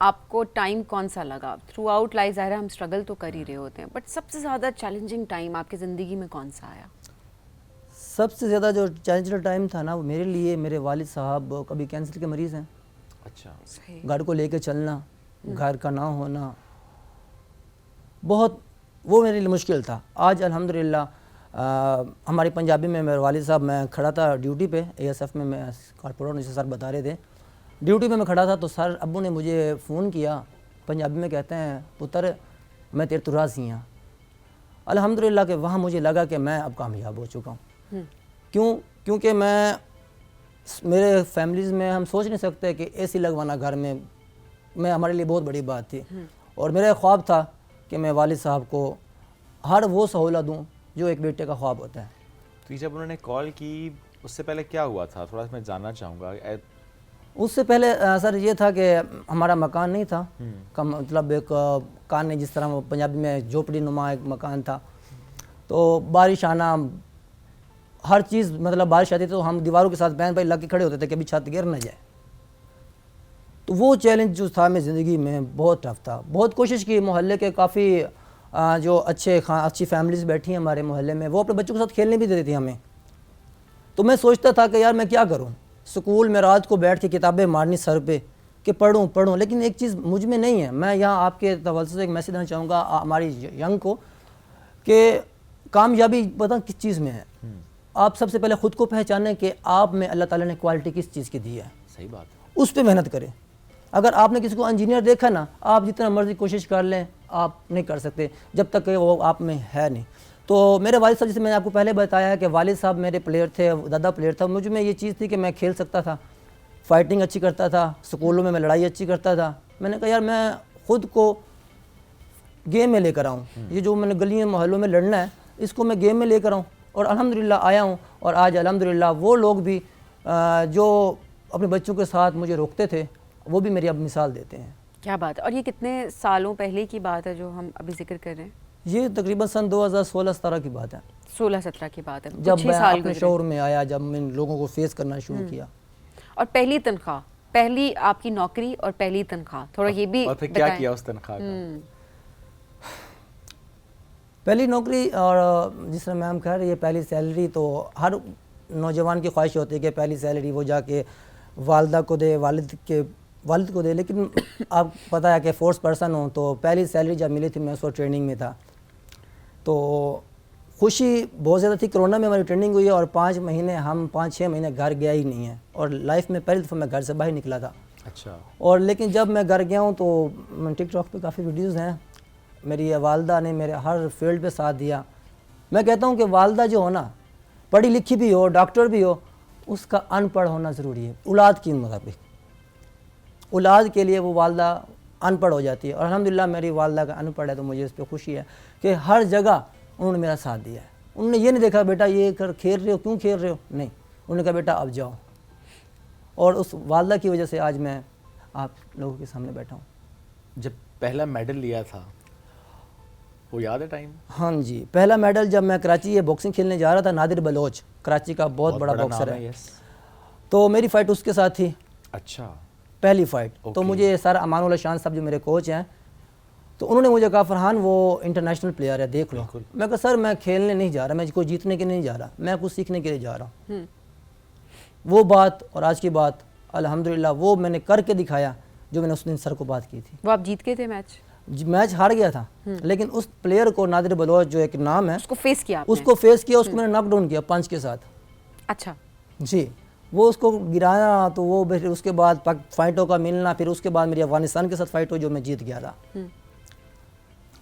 آپ کو ٹائم کون سا لگا؟ تھرو آؤٹ لائف ظاہر ہے ہم اسٹرگل تو کر ہی رہے ہوتے ہیں، بٹ سب سے زیادہ چیلنجنگ ٹائم آپ کی زندگی میں کون سا آیا؟ سب سے زیادہ جو چیلنجنگ ٹائم تھا نا وہ میرے لیے، میرے والد صاحب کبھی کینسر کے مریض ہیں، اچھا، گھر کو لے کے چلنا، گھر کا نہ ہونا، بہت وہ میرے لیے مشکل تھا. آج الحمدللہ ہماری پنجابی میں میرے والد صاحب، میں کھڑا تھا ڈیوٹی پہ ASF میں کارپوریٹ جیسے سر بتا رہے تھے، ڈیوٹی پہ میں کھڑا تھا تو سر ابو نے مجھے فون کیا، پنجابی میں کہتے ہیں پتر میں تیرے تو راضی ہوں. الحمدللہ کہ وہاں مجھے لگا کہ میں اب کامیاب ہو چکا ہوں. کیونکہ میرے فیملیز میں ہم سوچ نہیں سکتے کہ AC لگوانا گھر میں ہمارے لیے بہت بڑی بات تھی، اور میرا خواب تھا کہ میں والد صاحب کو ہر وہ سہولت دوں جو ایک بیٹے کا خواب ہوتا ہے. تو جب انہوں نے کال کی اس سے پہلے کیا ہوا تھا، تھوڑا سا میں جاننا چاہوں گا. اس سے پہلے سر یہ تھا کہ ہمارا مکان نہیں تھا، مطلب ایک کان نہیں، جس طرح وہ پنجابی میں جھوپڑی نما ایک مکان تھا. تو بارش آنا، ہر چیز مطلب بارش آتی تو ہم دیواروں کے ساتھ بہن بھائی لگ کے کھڑے ہوتے تھے کہ ابھی چھت گر نہ جائے. تو وہ چیلنج جو تھا میری زندگی میں بہت ٹف تھا. بہت کوشش کی، محلے کے کافی جو اچھی فیملیز بیٹھی ہیں ہمارے محلے میں، وہ اپنے بچوں کے ساتھ کھیلنے بھی دیتی تھی ہمیں. تو میں سوچتا تھا کہ یار میں کیا کروں، اسکول میں رات کو بیٹھ کے کتابیں مارنی سر پہ کہ پڑھوں، لیکن ایک چیز مجھ میں نہیں ہے. میں یہاں آپ کے توسط سے ایک میسیج دینا چاہوں گا ہماری ینگ کو کہ کامیابی پتہ کس چیز میں ہے. آپ سب سے پہلے خود کو پہچانیں کہ آپ میں اللہ تعالیٰ نے کوالٹی کس چیز کی دی ہے. صحیح بات ہے. اس پہ محنت کریں. اگر آپ نے کسی کو انجینئر دیکھا نا، آپ جتنا مرضی کوشش کر لیں آپ نہیں کر سکتے جب تک کہ وہ آپ میں ہے نہیں. تو میرے والد صاحب، جیسے میں نے آپ کو پہلے بتایا کہ والد صاحب میرے پلیئر تھے، دادا پلیئر تھا. مجھ میں یہ چیز تھی کہ میں کھیل سکتا تھا، فائٹنگ اچھی کرتا تھا، سکولوں میں لڑائی اچھی کرتا تھا. میں نے کہا یار میں خود کو گیم میں لے کر آؤں، یہ جو میں نے گلیوں محلوں میں لڑنا ہے اس کو میں گیم میں لے کر آؤں. اور الحمدللہ آیا ہوں. اور آج الحمدللہ وہ لوگ بھی جو اپنے بچوں کے ساتھ مجھے روکتے تھے وہ بھی میری اب مثال دیتے ہیں. کیا بات ہے. اور یہ کتنے سالوں پہلے کی بات ہے جو ہم ابھی ذکر کر رہے ہیں؟ یہ تقریباً سن 2016-17 کی بات ہے، 16-17 کی بات ہے، جب میں اپنے شعور میں آیا، جب میں ان لوگوں کو فیس کرنا شروع کیا. اور پہلی تنخواہ، پہلی آپ کی نوکری اور پہلی تنخواہ، تھوڑا یہ بھی اور پھر کیا کیا اس تنخواہ کا؟ پہلی نوکری، اور جس طرح میم کہہ رہی ہے پہلی سیلری، تو ہر نوجوان کی خواہش ہوتی ہے کہ پہلی سیلری وہ جا کے والدہ کو دے، والد کو دے. لیکن آپ پتہ ہے کہ فورس پرسن ہوں، تو پہلی سیلری جب ملی تھی میں اس وقت ٹریننگ میں تھا، تو خوشی بہت زیادہ تھی. کرونا میں ہماری ٹریننگ ہوئی ہے اور 5 مہینے ہم 5-6 مہینے گھر گیا ہی نہیں ہے، اور لائف میں پہلی دفعہ میں گھر سے باہر نکلا تھا. اچھا. اور لیکن جب میں گھر گیا ہوں تو ٹک ٹاک پہ کافی ویڈیوز ہیں، میری والدہ نے میرے ہر فیلڈ پہ ساتھ دیا. میں کہتا ہوں کہ والدہ جو ہو نا، پڑھی لکھی بھی ہو، ڈاکٹر بھی ہو، اس کا ان پڑھ ہونا ضروری ہے. اولاد کی مطابق اولاد کے لیے وہ والدہ ان پڑھ ہو جاتی ہے، اور الحمدللہ میری والدہ کا ان پڑھ ہے تو مجھے اس پہ خوشی ہے کہ ہر جگہ انہوں نے میرا ساتھ دیا ہے. انہوں نے یہ نہیں دیکھا بیٹا یہ کھیل رہے ہو، کیوں کھیل رہے ہو، نہیں، انہوں نے کہا بیٹا اب جاؤ. اور اس والدہ کی وجہ سے آج میں آپ لوگوں کے سامنے بیٹھا ہوں. جب پہلا میڈل لیا تھا وہ یاد ہے ٹائم؟ ہاں جی، پہلا میڈل جب میں کراچی یہ باکسنگ کھیلنے جا رہا تھا، نادر بلوچ کراچی کا بہت بڑا باکسر ہے، تو میری فائٹ اس کے ساتھ تھی. اچھا. پہلی فائٹ. تو مجھے سر امان اللہ شان صاحب جو میرے کوچ ہیں، تو انہوں نے مجھے کہا فرحان وہ انٹرنیشنل پلیئر ہے دیکھ لو. میں کہا سر میں کھیلنے نہیں جا رہا، میں کوئی جیتنے کے نہیں جا رہا، میں کچھ سیکھنے کے لیے جا رہا ہوں. وہ بات اور آج کی بات الحمدللہ وہ میں نے کر کے دکھایا جو میں نے اس دن سر کو بات کی تھی. وہ آپ جیت کے تھے میچ؟ میچ ہار گیا تھا، لیکن اس پلیئر کو نادر بلوچ جو ایک نام ہے اس کو فیس کیا، اس کو فیس کیا، اس کو میں نے ناک ڈاؤن کیا پنچ کے ساتھ. اچھا جی. وہ اس کو گرایا، تو وہ اس کے بعد فائٹوں کا ملنا، پھر اس کے بعد میری افغانستان کے ساتھ فائٹ ہوئی جو میں جیت گیا تھا.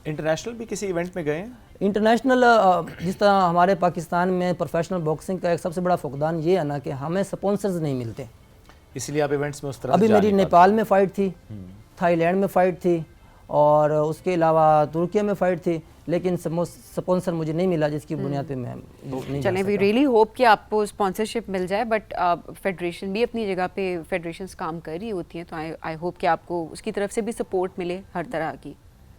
انٹرنیشنل بھی کسی ایونٹ میں گئے ہیں؟ انٹرنیشنل جس طرح ہمارے پاکستان میں پروفیشنل باکسنگ کا ایک سب سے بڑا فقدان یہ ہے نا کہ ہمیں سپانسرز نہیں ملتے، اس لیے آپ ایونٹس میں اس طرح ابھی میری نیپال میں فائٹ تھی، تھائی لینڈ میں فائٹ تھی، اور اس کے علاوہ ترکیہ میں فائٹ تھی، لیکن سپانسر مجھے نہیں ملا جس کی بنیاد پہ میں نہیں. چلیں وی ریئلی ہوپ کہ آپ کو اسپانسرشپ مل جائے، بٹ فیڈریشن بھی اپنی جگہ پہ فیڈریشنز کام کر رہی ہوتی ہیں، تو آئی ہوپ کہ آپ کو اس کی طرف سے بھی سپورٹ ملے ہر طرح کی.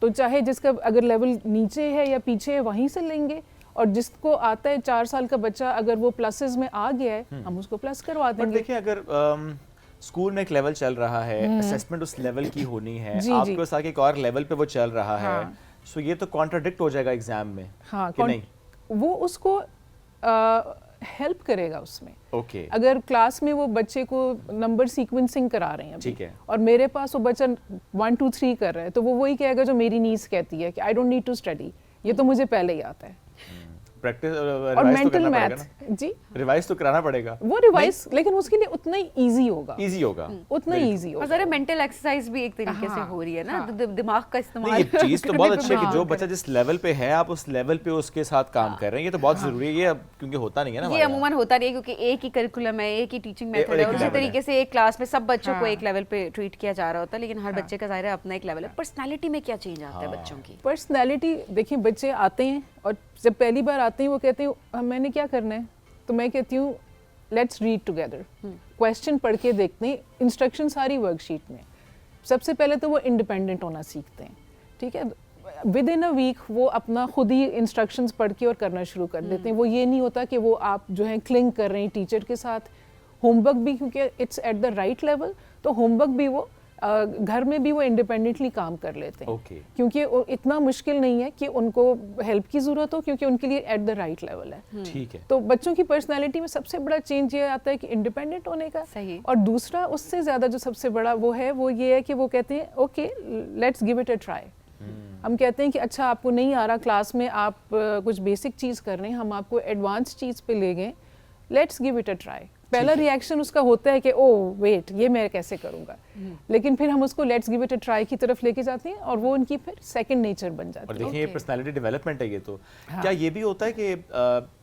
تو چاہے جس کا اگر لیول نیچے ہے یا پیچھے ہے وہیں سے لیں گے, اور جس کو آتا ہے 4 سال کا بچہ اگر وہ پلسز میں آ گیا ہے ہم اس کو پلس کروا دیں گے. دیکھیں اگر اسکول میں ایک لیول چل رہا ہے, اسیسمنٹ اس لیول کی ہونی ہے, آپ کے پاس آگے ایک اور لیول پہ وہ چل رہا ہے, سو یہ تو کانٹراڈکٹ ہو جائے گا ایگزام میں. ہاں کہ نہیں, وہ اس کو ہیلپ کرے گا اس میں. اوکے, اگر کلاس میں وہ بچے کو نمبر سیکوینسنگ کرا رہے ہیں ٹھیک ہے, اور میرے پاس وہ بچہ 1 2 3 کر رہا ہے, تو وہ وہی کہے گا جو میری نیڈس کہتی ہے کہ I don't need to study, یہ تو مجھے پہلے ہی آتا ہے. پریکٹس اور مینٹل میتھ, جی ریوائز تو کرانا پڑے گا, وہ ریوائز, لیکن اس کے لیے اتنا ہی ایزی ہوگا, ایزی ہوگا, اتنا ہی ایزی ہوگا. اور ذرا مینٹل ایکسرسائز بھی ایک طریقے سے ہو رہی ہے نا, دماغ کا استعمال. یہ چیز تو بہت اچھی ہے کہ جو بچہ جس لیول پہ ہے آپ اس لیول پہ اس کے ساتھ کام کر رہے ہیں, یہ تو بہت ضروری ہے, یہ کیونکہ ہوتا نہیں ہے نا, یہ عموماً ہوتا نہیں ہے کیونکہ ایک ہی کریکولم ہے, ایک ہی ٹیچنگ میتھڈ ہے, اور اسی طریقے سے ایک کلاس میں سب بچوں کو ایک لیول پہ ٹریٹ کیا جا رہا ہوتا ہے, لیکن ہر بچے کا ظاہر ہے اپنا ایک لیول ہے. پرسنالٹی میں کیا چینج آتا ہے بچوں کی؟ پرسنالٹی دیکھیں, بچے آتے ہیں اور جب پہلی بار آتے ہیں وہ کہتے ہیں میں نے کیا کرنا ہے, تو میں کہتی ہوں لیٹس ریڈ ٹوگیدر, کویسچن پڑھ کے دیکھتے ہیں, انسٹرکشن ساری ورک شیٹ میں. سب سے پہلے تو وہ انڈیپینڈنٹ ہونا سیکھتے ہیں, ٹھیک ہے, ود ان اے ویک وہ اپنا خود ہی انسٹرکشنز پڑھ کے اور کرنا شروع کر دیتے ہیں. وہ یہ نہیں ہوتا کہ وہ آپ جو ہیں کلنگ کر رہے ہیں ٹیچر کے ساتھ. ہوم ورک بھی کیونکہ it's at the right level, تو ہوم ورک بھی وہ گھر میں بھی وہ انڈیپینڈنٹلی کام کر لیتے ہیں, کیونکہ اتنا مشکل نہیں ہے کہ ان کو ہیلپ کی ضرورت ہو, کیونکہ ان کے لیے ایٹ دا رائٹ لیول ہے. ٹھیک ہے, تو بچوں کی پرسنالٹی میں سب سے بڑا چینج یہ آتا ہے کہ انڈیپینڈنٹ ہونے کا. اور دوسرا اس سے زیادہ جو سب سے بڑا وہ ہے وہ یہ ہے کہ وہ کہتے ہیں okay let's give it a try. ہم کہتے ہیں کہ اچھا آپ کو نہیں آ رہا کلاس میں, آپ کچھ بیسک چیز کر رہے ہیں, ہم آپ کو ایڈوانس چیز پہ لے گئے, let's give it a try. پہلا ریئیکشن اس کا ہوتا ہے کہ او ویٹ یہ میں کیسے کروں گا, لیکن پھر ہم اس کو let's give it a try کی طرف لے کے جاتے ہیں, اور وہ ان کی پھر سیکنڈ نیچر بن جاتی ہے. اور دیکھیں یہ پرسنالٹی ڈیولپمنٹ ہے. یہ تو کیا یہ بھی ہوتا ہے کہ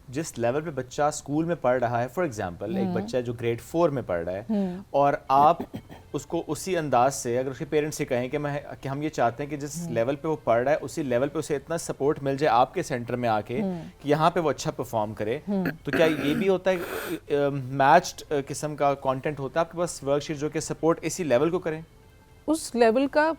جس لیول پہ بچہ اسکول میں پڑھ رہا ہے, فار ایگزامپل ایک بچہ جو گریڈ 4 میں پڑھ رہا ہے, اور آپ اس کو اسی انداز سے اگر اس کے پیرنٹس سے کہیں کہ ہم یہ چاہتے ہیں کہ جس لیول پہ وہ پڑھ رہا ہے اسی لیول پہ اسے اتنا سپورٹ مل جائے آپ کے سینٹر میں آ کے کہ یہاں پہ وہ اچھا پرفارم کرے, تو کیا یہ بھی ہوتا ہے میچڈ قسم کا کانٹینٹ ہوتا ہے آپ کے پاس ورک شیٹ جو کہ سپورٹ اسی لیول کو کریں؟ اس لیول کا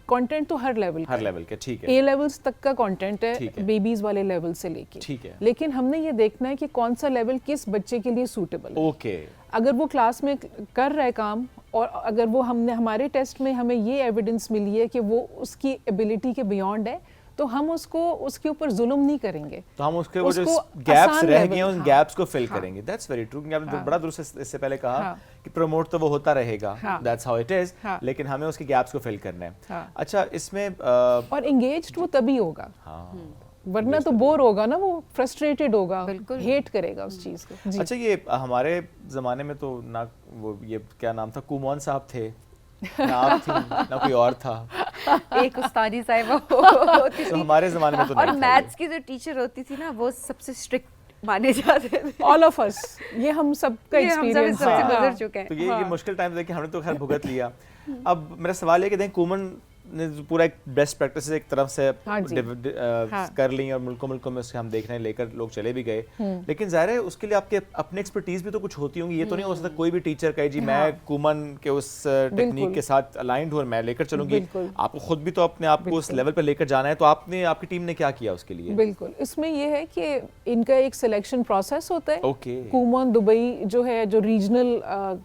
کانٹینٹ تو ہر لیول کا, ٹھیک ہے, اے لیولز تک کا کانٹینٹ ہے, بیبیز والے لیول سے لے کے, ٹھیک ہے, لیکن ہم نے یہ دیکھنا ہے کہ کون سا لیول کس بچے کے لیے سوٹیبل ہے. اوکے, اگر وہ کلاس میں کر رہا ہے کام, اور اگر وہ ہمارے ٹیسٹ میں ہمیں یہ ایویڈنس ملی ہے کہ وہ اس کی ایبلٹی کے بیونڈ ہے, تو ہم اس کے اوپر ظلم نہیں کریں گے, تو ہم اس کے وہ جو گیپس رہ گئے ہیں ان گیپس کو فل کریں گے. دیٹس ویری ٹرو, کیونکہ آپ نے بڑا درست اس سے پہلے کہا کہ پروموٹ تو وہ ہوتا رہے گا, دیٹس ہاؤ اٹ از, لیکن ہمیں اس کے گیپس کو فل کرنا ہے. اچھا, اس میں اور انگیجڈ وہ تبھی ہوگا, ورنہ تو بور ہوگا نا, وہ فرسٹریٹڈ ہوگا, ہیٹ کرے گا اس چیز کو. اچھا, یہ ہمارے زمانے میں تو نہ وہ یہ کیا نام تھا, کومان صاحب تھے, نہ آپ تھی نہ کوئی اور تھا, ایک استادی صاحبہ ہوتی تھی ہمارے زمانے میں تو اور میتھس کی جو ٹیچر ہوتی تھی نا وہ سب سے اسٹرکٹ مانے جاتے تھے. آل آف اس, یہ ہم سب کا ایکسپیرینس سے گزر چکے ہیں. تو یہ مشکل ٹائم دیکھ کے ہم نے تو خیر بھگت لیا. اب میرا سوال یہ کہ دیکھیں کومن نے پورا ایک بیسٹ پریکٹسز ایک طرف سے کر لی اور ملکوں میں اس کے ہم دیکھ رہے ہیں لے کر لوگ چلے بھی گئے, لیکن ظاہر ہے اس کے لیے آپ کے اپنے ایکسپرٹیز بھی تو کچھ ہوتی ہوں گی. یہ تو نہیں ہو سکتا کوئی بھی ٹیچر کہے جی میں کومن کے اس ٹیکنیک کے ساتھ الائنڈ ہوں اور میں لے کر چلوں گی. آپ کو خود بھی تو اپنے آپ کو اس لیول پہ لے کر جانا ہے, تو آپ کی ٹیم نے کیا کیا اس کے لیے؟ بالکل, اس میں یہ ہے کہ ان کا ایک سلیکشن پروسیس ہوتا ہے. کومن دبئی جو ہے, جو ریجنل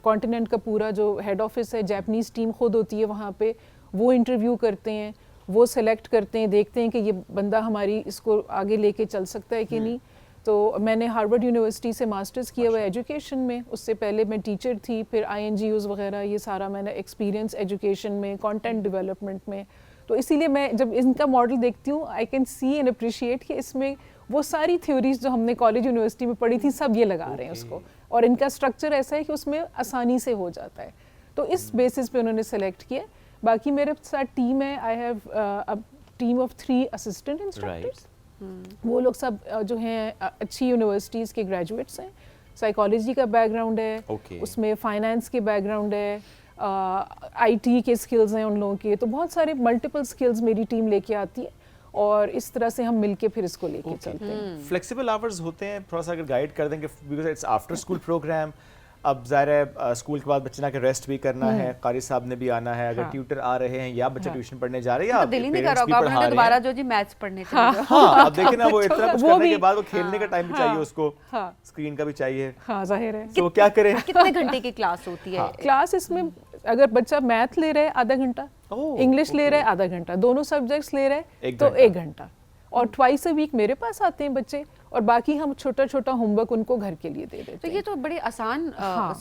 کانٹیننٹ کا پورا جو ہیڈ آفس ہے, جاپنیز ٹیم خود ہوتی ہے وہاں پہ, وہ انٹرویو کرتے ہیں, وہ سلیکٹ کرتے ہیں, دیکھتے ہیں کہ یہ بندہ ہماری اس کو آگے لے کے چل سکتا ہے کہ نہیں. تو میں نے ہارورڈ یونیورسٹی سے ماسٹرز کیا ہوا ہے ایجوکیشن میں, اس سے پہلے میں ٹیچر تھی, پھر INGOs وغیرہ یہ سارا میں نے ایکسپیرینس ایجوکیشن میں, کانٹینٹ ڈیولپمنٹ میں. تو اسی لیے میں جب ان کا ماڈل دیکھتی ہوں I can see and appreciate کہ اس میں وہ ساری تھیوریز جو ہم نے کالج یونیورسٹی میں پڑھی تھی سب یہ لگا رہے ہیں اس کو, اور ان کا اسٹرکچر ایسا ہے کہ اس میں آسانی سے ہو جاتا ہے. تو اس بیسس پہ انہوں نے سلیکٹ کیا. باقی میرے ساتھ ٹیم ہے, I have a team of 3 assistant instructors. وہ لوگ سب جو ہیں اچھی یونیورسٹیز کے گریجویٹس ہیں, سائیکالوجی کا بیک گراؤنڈ ہے, اس میں فائنانس کے بیک گراؤنڈ ہے, IT کے اسکلز ہیں ان لوگوں کے. تو بہت سارے ملٹیپل اسکلز میری ٹیم لے کے آتی ہے, اور اس طرح سے ہم مل کے پھر اس کو لے کے چلتے ہیں. فلیکسیبل آورز ہوتے ہیں, تھوڑا سا اگر گائیڈ کر دیں کہ because it's after school program, اب ظاہر ہے اسکول کے بعد بچے نے کے ریسٹ بھی کرنا ہے, قاری صاحب نے بھی آنا ہے, اگر ٹیوٹر آ رہے ہیں یا بچہ ٹیوشن پڑھنے جا رہے ہیں یا دل ہی نہیں کر پیرنٹس بھی رہا پڑھا ہوگا رہے دوبارہ ہیں. جو جی میتھس پڑھنے چلے جاؤ. ہاں اب دیکھیں نا وہ اتنا کچھ کرنے کے بعد وہ کھیلنے کا ٹائم بھی چاہیے اس کو, اسکرین کا بھی چاہیے. ہاں ظاہر ہے. تو وہ کیا کریں؟ کتنے گھنٹے کی کلاس ہوتی ہے؟ کلاس اس میں اگر بچہ میتھ لے رہا ہے آدھا گھنٹہ, انگلش لے رہا ہے آدھا گھنٹہ, دونوں سبجیکٹس لے رہے ہیں تو 1 گھنٹہ. اور ٹوائس اے ویک میرے پاس آتے ہیں بچے, اور باقی ہم چھوٹا چھوٹا ہوم ورک ان کو گھر کے لیے دے دیتے ہیں. تو یہ تو بڑی آسان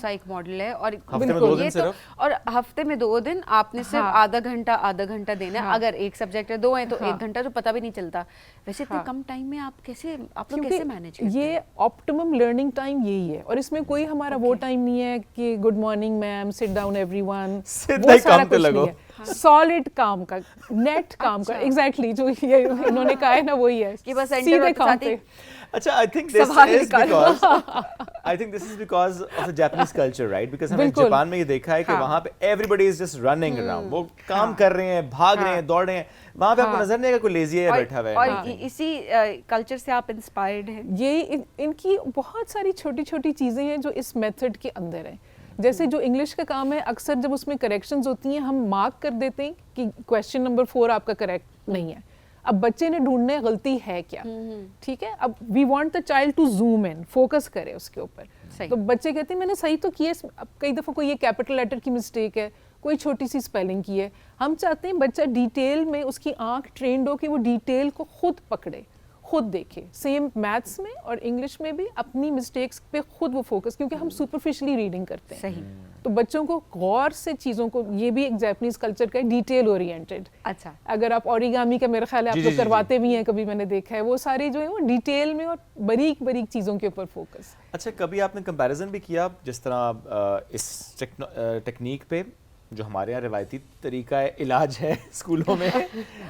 سا ایک ماڈل ہے. اور ہفتے میں 2 دن صرف, اور ہفتے میں 2 دن آپ نے صرف آدھا گھنٹہ دینا ہے. اگر ایک سبجیکٹ ہے 2 ہیں تو 1 گھنٹہ, تو پتہ بھی نہیں چلتا. ویسے اتنے کم ٹائم میں آپ لوگ کیسے مینیج کرتے ہیں؟ یہ آپٹیمم لرننگ ٹائم یہی ہے, اور اس میں کوئی ہمارا وہ ٹائم نہیں ہے کہ good morning ma'am, sit down every one, وہ سارا کچھ نہیں ہے. سالڈ کام کا, نیٹ کام کا, ایگزیکٹلی جو یہ انہوں نے کہا ہے نا وہی ہے کہ بس سیدھے کام پہ. اچھا, I think this is because of the Japanese culture, right? Because ہم نے جاپان میں یہ دیکھا ہے کہ وہاں پہ everybody is just running around, وہ کام کر رہے ہیں, بھاگ رہے ہیں, دوڑ رہے ہیں. وہاں پہ آپ کو نظر نہیں آئے گا کوئی لیزی ہے یا بیٹھا ہوا ہے. اور اسی کلچر سے آپ انسپائرڈ ہیں؟ یہ ان کی بہت ساری چھوٹی چھوٹی چیزیں ہیں جو اس میتھڈ کے اندر ہیں. جیسے جو انگلش کا کام ہے, اکثر جب اس میں کریکشنز ہوتی ہیں ہم مارک کر دیتے ہیں کہ کویسچن نمبر 4 آپ کا کریکٹ نہیں ہے. اب بچے نے ڈھونڈنا ہے غلطی ہے کیا, ٹھیک ہے. اب we want the child to zoom in, focus کرے اس کے اوپر. تو بچے کہتے ہیں میں نے صحیح تو کیا, اب کئی دفعہ کوئی یہ کیپٹل لیٹر کی مسٹیک ہے, کوئی چھوٹی سی اسپیلنگ کی ہے. ہم چاہتے ہیں بچہ ڈیٹیل میں, اس کی آنکھ ٹرینڈ ہو کہ وہ ڈیٹیل کو خود پکڑے, خود دیکھے. سیم میتھس میں اور انگلش میں بھی اپنی مسٹیکس پہ خود وہ فوکس, کیونکہ ہم سپرفیشلی ریڈنگ کرتے ہیں. صحیح. تو بچوں کو غور سے چیزوں کو, یہ بھی ایک جاپنیز کلچر کا ڈیٹیل اورینٹڈ. اچھا, اگر آپ اوریگامی کا میرا خیال ہے آپ لوگ کرواتے بھی ہیں, کبھی میں نے دیکھا ہے, وہ سارے جو ہیں وہ ڈیٹیل میں اور باریک باریک چیزوں کے اوپر فوکس. اچھا, کبھی آپ نے کمپیریزن بھی کیا جس طرح اس ٹیکنیک پہ جو ہمارے یہاں روایتی طریقہ علاج ہے اسکولوں میں,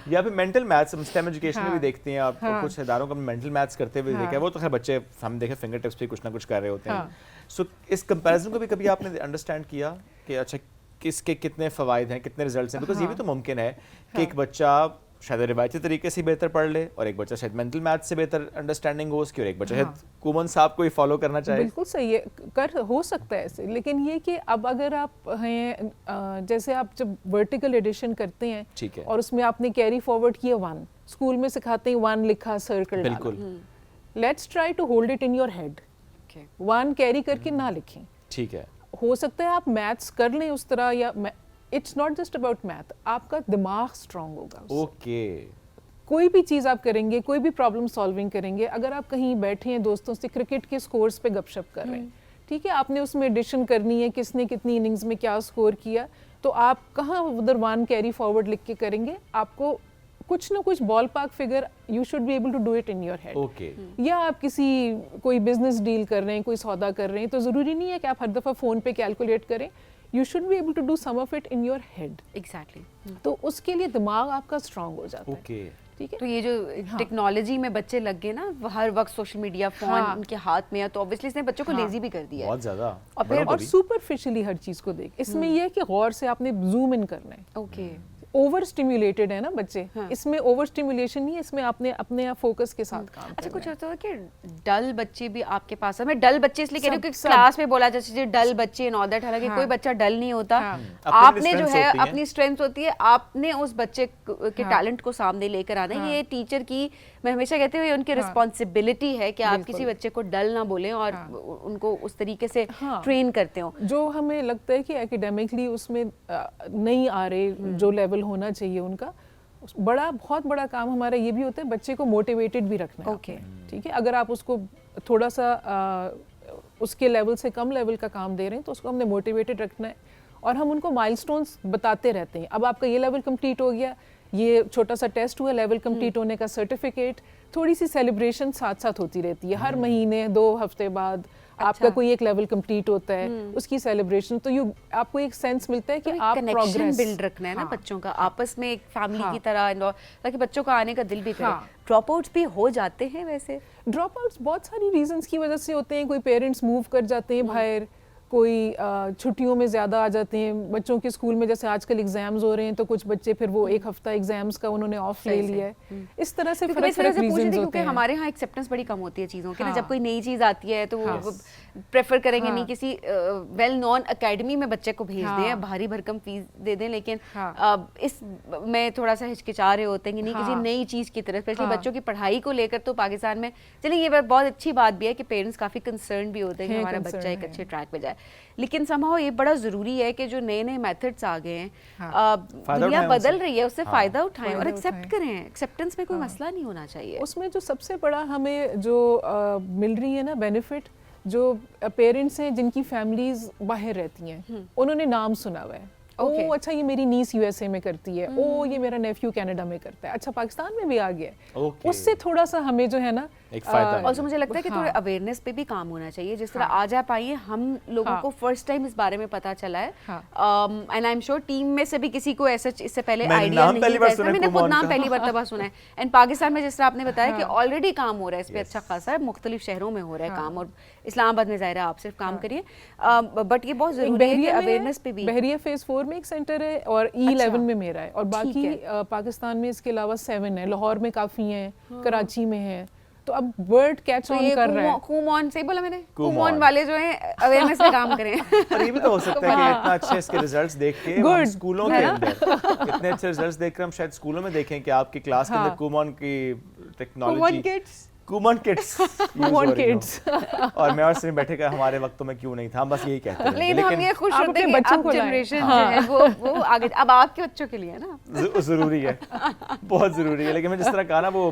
یا پھر مینٹل میتھس ہم اسٹیم ایجوکیشن میں بھی دیکھتے ہیں, آپ کچھ اداروں کو مینٹل میتھس کرتے ہوئے دیکھا ہے, وہ تو خیر بچے ہم دیکھیں فنگر ٹپس پہ کچھ نہ کچھ کر رہے ہوتے ہیں. سو اس کمپیریزن کو بھی کبھی آپ نے انڈرسٹینڈ کیا کہ اچھا کس کے کتنے فوائد ہیں, کتنے ریزلٹس ہیں؟ بیکاز یہ بھی تو ممکن ہے کہ ایک بچہ شاید روایتی طریقے سے بہتر پڑھ لے, اور ایک بچہ شاید مینٹل میتھ سے بہتر انڈرسٹینڈنگ ہو اس کی, اور ایک بچہ شاید کومن صاحب کو ہی فالو کرنا چاہے. بالکل صحیح ہے, ہو سکتا ہے ایسے. لیکن یہ کہ اب اگر آپ ہیں, جیسے آپ جب ورٹیکل ایڈیشن کرتے ہیں اور اس میں آپ نے کیری فارورڈ کیا 1, اسکول میں سکھاتے ہیں 1 لکھا سرکل, بالکل. Let's try to hold it in your head. 1 carry کر کے نہ لکھیں, ٹھیک ہے. ہو سکتا ہے آپ میتھس کر لیں اس طرح, یا it's not just about math, آپ کا دماغ اسٹرانگ ہوگا. اوکے, کوئی بھی چیز آپ کریں گے, کوئی بھی پرابلم سالونگ کریں گے, اگر آپ کہیں بیٹھے ہیں دوستوں سے کرکٹ کے سکورز پہ گپ شپ کر رہے ہیں, ٹھیک ہے, آپ نے اس میں ایڈیشن کرنی ہے, کس نے کتنی اننگز میں کیا سکور کیا, تو آپ کہاں ادھر 1 کیری فارورڈ لکھ کے کریں گے. آپ کو کچھ نہ کچھ ballpark figure you should be able to do it in your head. یا آپ کوئی بزنس ڈیل کر رہے ہیں, کوئی سودا کر رہے ہیں, تو ضروری نہیں ہے کہ آپ ہر دفعہ فون پہ کیلکولیٹ کریں. You should be able to do some of it in your head. Exactly. تو اس کے لیے دماغ آپ کا اسٹرانگ ہو جاتا ہے. ٹھیک ہے. تو یہ جو ٹیکنالوجی میں بچے لگ گئے نا, ہر وقت سوشل میڈیا, فون ان کے ہاتھ میں ہے, تو obviously اس نے بچوں کو لیزی بھی کر دیا ہے بہت زیادہ, اور سپرفیشلی ہر چیز کو دیکھ. اس میں یہ ہے کہ غور سے آپ نے زوم ان کرنا ہے. اوکے. اوور اسٹیمولیٹڈ ہے نا بچے, اس میں اوور اسٹیمولیشن نہیں ہے, اس میں آپ نے اپنے فوکس کے ساتھ کام. اچھا, کچھ ہوتا ہے کہ ڈل بچے بھی آپ کے پاس ہیں. میں ڈل بچے اس لیے کہہ رہی ہوں کہ کلاس میں بولا جاتا ہے ڈل بچے اینڈ آل دیٹ, حالانکہ کوئی بچہ ڈل نہیں ہوتا. آپ نے جو ہے اپنی اسٹرینتھ ہوتی ہے, آپ نے اس بچے کے ٹیلنٹ کو سامنے لے کر آنا ہے. یہ ٹیچر کی, میں ہمیشہ کہتی ہوں, ان کی رسپانسبلٹی ہے کہ آپ کسی بچے کو ڈل نہ بولیں اور ان کو اس طریقے سے ٹرین کرتے ہوں. جو ہمیں لگتا ہے کہ اکیڈیمکلی اس میں نہیں آ رہے جو لیول ہونا چاہیے ان کا, بہت بڑا کام ہمارا یہ بھی ہوتا ہے بچے کو موٹیویٹڈ بھی رکھنا ہے. ٹھیک ہے, اگر آپ اس کو تھوڑا سا اس کے لیول سے کم لیول کا کام دے رہے ہیں تو اس کو ہم نے موٹیویٹڈ رکھنا ہے, اور ہم ان کو مائل سٹونز بتاتے رہتے ہیں. اب آپ کا یہ لیول کمپلیٹ ہو گیا, یہ چھوٹا سا ٹیسٹ ہوا, لیول کمپلیٹ ہونے کا سرٹیفکیٹ, تھوڑی سی سیلیبریشن ساتھ ساتھ ہوتی رہتی ہے. ہر مہینے 2 ہفتے بعد آپ کا کوئی ایک لیول کمپلیٹ ہوتا ہے, اس کی سیلیبریشن, تو آپ کو ایک سینس ملتا ہے کہ آپ کنیکشن بلڈ رکھنا ہے نا بچوں کا آپس میں, ایک فیملی کی طرح, تاکہ بچوں کا آنے کا دل بھی کرے. ڈراپ آؤٹس بھی ہو جاتے ہیں ویسے. ڈراپ آؤٹس بہت ساری ریزنس کی وجہ سے ہوتے ہیں. کوئی پیرنٹس موو کر جاتے ہیں باہر, کوئی چھٹیوں میں زیادہ آ جاتے ہیں بچوں کے اسکول میں, جیسے آج کل ایگزامز ہو رہے ہیں تو کچھ بچے پھر وہ ایک ہفتہ ایگزامز کا انہوں نے آف لے لیا ہے. اس طرح سے فرق فرق ریزنز ہوتے کیونکہ ہیں. ہمارے ہاں ایکسیپٹنس بڑی کم ہوتی ہے چیزوں کی نا, جب کوئی نئی چیز آتی ہے تو وہ پریفر کریں گے نہیں کسی ویل نون اکیڈمی میں بچے کو بھیج دیں, بھاری بھرکم فیس دے دیں, لیکن اس میں تھوڑا سا ہچکچا رہے ہوتے ہیں کہ نہیں کسی نئی چیز کی طرف, اسپیشلی بچوں کی پڑھائی کو لے کر. تو پاکستان میں چلیں یہ بہت اچھی بات بھی ہے کہ پیرنٹس کافی کنسرن بھی ہوتے ہیں کہ ہمارا بچہ ایک اچھے ٹریک پہ جائے, لیکن سمہاؤ یہ بڑا ضروری ہے کہ جو نئے نئے میتھڈس آ گئے ہیں, دنیا بدل رہی ہے, اس سے فائدہ اٹھائیں اور ایکسیپٹ کریں. ایکسیپٹنس میں کوئی مسئلہ نہیں ہونا چاہیے. اس میں جو سب سے بڑا ہمیں جو مل رہی ہے نا بینیفٹ, جو پیرنٹس ہیں جن کی فیملیز باہر رہتی ہیں, انہوں نے نام سنا ہوا ہے, او اچھا یہ میری نیس یو ایس اے میں کرتی ہے, او یہ میرا نیفیو کینیڈا میں کرتا ہے, اچھا پاکستان میں بھی آ گیا ہے. اس سے تھوڑا سا ہمیں جو ہے نا اور مجھے لگتا ہے کہ تھوڑے اویئرنیس پہ بھی کام ہونا چاہیے. جس طرح آج آپ آئیے, ہم لوگوں کو فرسٹ ٹائم اس بارے میں پتا چلا ہے, and I am sure team میں سے بھی کسی کو ایسا اس سے پہلے آئیڈیا نہیں تھا. میں نے خود نام پہلی مرتبہ سنا ہے. اینڈ پاکستان میں جس طرح آپ نے بتایا کہ آلریڈی کام ہو رہا ہے اس پہ اچھا خاصا, مختلف شہروں میں ہو رہا ہے کام, اور اسلام آباد میں ظاہر ہے آپ صرف کام کریے, بٹ یہ بہت ضروری ہے کہ اویئرنیس پہ بھی. بحریہ فیز 4 میں ایک سینٹر ہے اور E11 میں میرا ہے, اور باقی پاکستان میں اس کے علاوہ 7 ہے, لاہور میں کافی ہیں, کراچی میں ہیں. تو اب ورڈ کیچ آن کر رہا ہے. کومون سے بولا میں نے, کومون والے جو ہیں اویئرنیس پہ کام کریں. اور یہ بھی تو ہو سکتا ہے کہ اتنا اچھے اس کے ریزلٹس دیکھ کے ہم اسکولوں کے اندر اتنے اچھے ریزلٹس دیکھ کر ہم شاید اسکولوں میں دیکھیں کہ آپ کی کلاس کے اندر کومون کی ٹیکنالوجی, کومون کٹس اور میں اور سنی بیٹھے کہ ہمارے وقتوں میں کیوں نہیں تھا, ہم بس یہی کہتے ہیں. لیکن ہم یہ خوش ہوتے ہیں کہ اب جنریشن جو ہے وہ آگے, اب آپ کے بچوں کے لیے نا ضروری ہے, بہت ضروری ہے. لیکن میں جس طرح کہا نا, وہ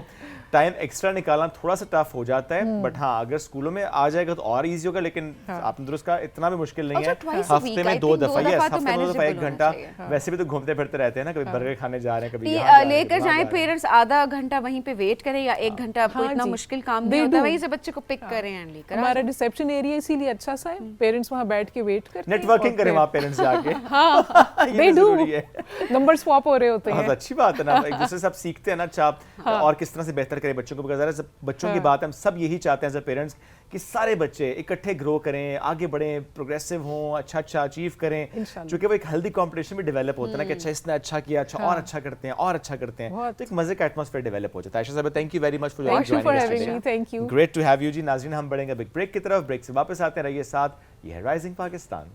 ٹائم ایکسٹرا نکالنا تھوڑا سا ٹف ہو جاتا ہے, بٹ ہاں اگر اسکولوں میں آ جائے گا تو اور ایزی ہوگا. لیکن آپ نے درست کہا اتنا بھی مشکل نہیں ہے, ہفتے میں 2 دفعہ, ہفتے میں 2 دفعہ 1 گھنٹہ, ویسے بھی تو گھومتے پھرتے رہتے ہیں نا, کبھی برگر کھانے جا رہے ہیں, کبھی لے کر جائیں پیرنٹس, آدھا گھنٹہ وہیں پہ ویٹ کریں یا 1 گھنٹہ, آپ کو اتنا مشکل کام نہیں ہوتا, وہیں سے بچے کو پک کریں اینڈ لے کر. ہمارا ریسیپشن ایریا اسی لیے اچھا سا ہے, پیرنٹس وہاں بیٹھ کے ویٹ کرتے ہیں, نیٹ ورکنگ کریں وہاں پیرنٹس جا کے. دے ڈو, نمبر سواپ ہو رہے ہوتے ہیں. بہت اچھی بات ہے نا, ایک دوسرے سے آپ سیکھتے ہیں نا, اچھا اور کس طرح سے بہتر کریں بچوں کو, بغیر بچوں کی بات ہے, ہم سب یہی چاہتے ہیں ایز اے پیرنٹس کہ سارے بچے اکٹھے گرو کریں, آگے بڑھیں, پروگریسو ہوں, اچھا اچیو کریں, چونکہ وہ ایک ہیلدی کمپٹیشن بھی ڈیولپ ہوتا ہے نا کہ اچھا اس نے اچھا کیا, اچھا اور اچھا کرتے ہیں, اور اچھا کرتے ہیں, تو ایک مزے کا ایٹماسفیئر ڈیولپ ہو جاتا ہے. Ayesha sahib, thank you very much for joining, thank you, great to have you جی. ناظرین, ہم بڑھیں گے بگ بریک کی طرف, بریک سے واپس آتے ہیں, رہیے ساتھ, یہ ہے رائزنگ پاکستان.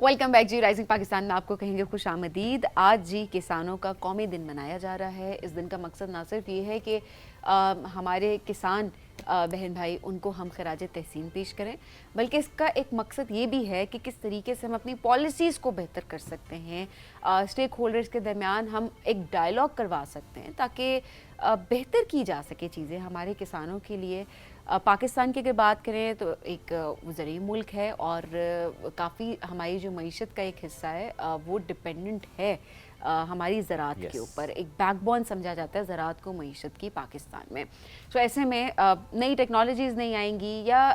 ویلکم بیک جی. رائزنگ پاکستان میں آپ کو کہیں گے خوش آمدید. آج جی کسانوں کا قومی دن منایا جا رہا ہے. اس دن کا مقصد نہ صرف یہ ہے کہ ہمارے کسان بہن بھائی ان کو ہم خراج تحسین پیش کریں, بلکہ اس کا ایک مقصد یہ بھی ہے کہ کس طریقے سے ہم اپنی پالیسیز کو بہتر کر سکتے ہیں, اسٹیک ہولڈرز کے درمیان ہم ایک ڈائلاگ کروا سکتے ہیں تاکہ بہتر کی جا سکے چیزیں ہمارے کسانوں کے لیے. پاکستان کی اگر بات کریں تو ایک زرعی ملک ہے, اور کافی ہماری جو معیشت کا ایک حصہ ہے وہ ڈپینڈنٹ ہے ہماری زراعت کے اوپر. ایک بیک بون سمجھا جاتا ہے زراعت کو معیشت کی پاکستان میں. تو ایسے میں نئی ٹیکنالوجیز نہیں آئیں گی یا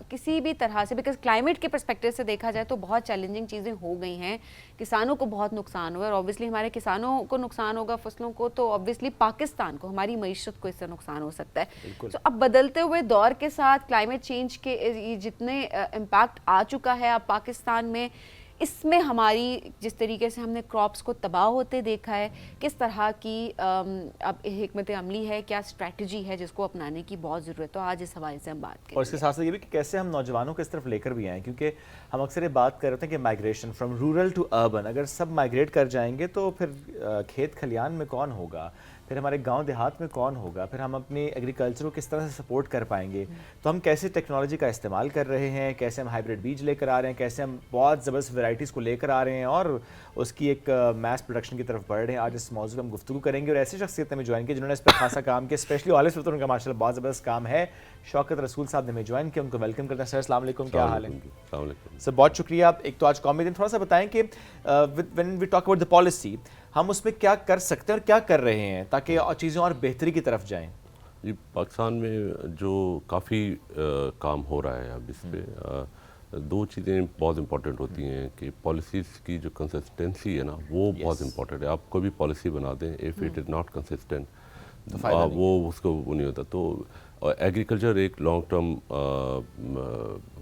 کسی بھی طرح سے, بیکاز کلائمیٹ کے پرسپیکٹیو سے دیکھا جائے تو بہت چیلنجنگ چیزیں ہو گئی ہیں, کسانوں کو بہت نقصان ہوا ہے, اور اوبیسلی ہمارے کسانوں کو نقصان ہوگا فصلوں کو, تو اوبیسلی پاکستان کو, ہماری معیشت کو اس سے نقصان ہو سکتا ہے. تو اب بدلتے ہوئے دور کے ساتھ کلائمیٹ چینج کے جتنے امپیکٹ آ چکا ہے اب پاکستان میں, اس میں ہماری جس طریقے سے ہم نے کراپس کو تباہ ہوتے دیکھا ہے, کس طرح کی اب حکمت عملی ہے, کیا اسٹریٹجی ہے جس کو اپنانے کی بہت ضرورت ہے. تو آج اس حوالے سے ہم بات کریں. اور اس کے ساتھ ساتھ یہ بھی کہ کیسے ہم نوجوانوں کو اس طرف لے کر بھی آئیں, کیونکہ ہم اکثر یہ بات کر رہے ہیں کہ migration from rural to urban, اگر سب مائگریٹ کر جائیں گے تو پھر کھیت کھلیان میں کون ہوگا, پھر ہمارے گاؤں دیہات میں کون ہوگا, پھر ہم اپنی ایگریکلچر کو کس طرح سے سپورٹ کر پائیں گے. تو ہم کیسے ٹیکنالوجی کا استعمال کر رہے ہیں, کیسے ہم ہائیبریڈ بیج لے کر آ رہے ہیں, کیسے ہم بہت زبردست ورائٹیز کو لے کر آ رہے ہیں اور اس کی ایک میس پروڈکشن کی طرف بڑھ رہے ہیں. آج اس موضوع پہ ہم گفتگو کریں گے, اور ایسی شخصیتیں ہمیں جوائن کی جنہوں نے اس پر خاصا کام کیا, اسپیشلی آلس پتر, ان کا ماشاء اللہ بہت زبردست کام ہے. شوکت رسول صاحب نے ہمیں جوائن کیا, ان کو ویلکم کرتے ہیں. سر السلام علیکم, کیا حال ہے؟ السلام علیکم سر, بہت شکریہ. ایک تو آج قومی دن, تھوڑا سا بتائیں کہ when we talk about the policy, ہم اس میں کیا کر سکتے ہیں اور کیا کر رہے ہیں تاکہ چیزیں اور بہتری کی طرف جائیں. جی, پاکستان میں جو کافی کام ہو رہا ہے اب اس پہ, دو چیزیں بہت امپورٹنٹ ہوتی ہیں کہ پالیسیز کی جو کنسسٹنسی ہے نا وہ بہت امپورٹنٹ ہے. آپ کوئی بھی پالیسی بنا دیں if it is not consistent وہ اس کو وہ نہیں ہوتا. تو ایگریکلچر ایک لانگ ٹرم